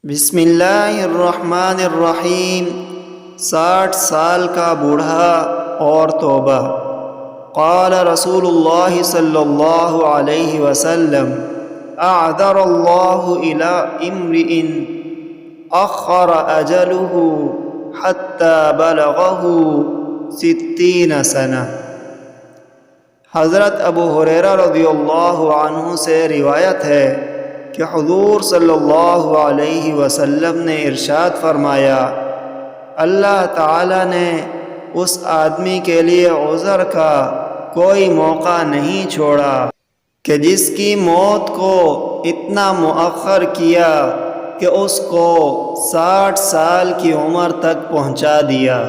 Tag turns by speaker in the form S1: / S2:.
S1: بسم اللہ الرحمن الرحیم 60 سال کا بوڑھا اور توبہ۔ قال رسول اللہ صلی اللہ علیہ وسلم اعذر اللہ الی امرئ اخر اجلہ حتی بلغہ 60 سنہ۔ حضرت ابو ہریرہ رضی اللہ عنہ سے روایت ہے کہ حضور صلی اللہ علیہ وسلم نے ارشاد فرمایا، اللہ تعالیٰ نے اس آدمی کے لیے عذر کا کوئی موقع نہیں چھوڑا کہ جس کی موت کو اتنا مؤخر کیا کہ اس کو 60 سال کی عمر تک پہنچا دیا۔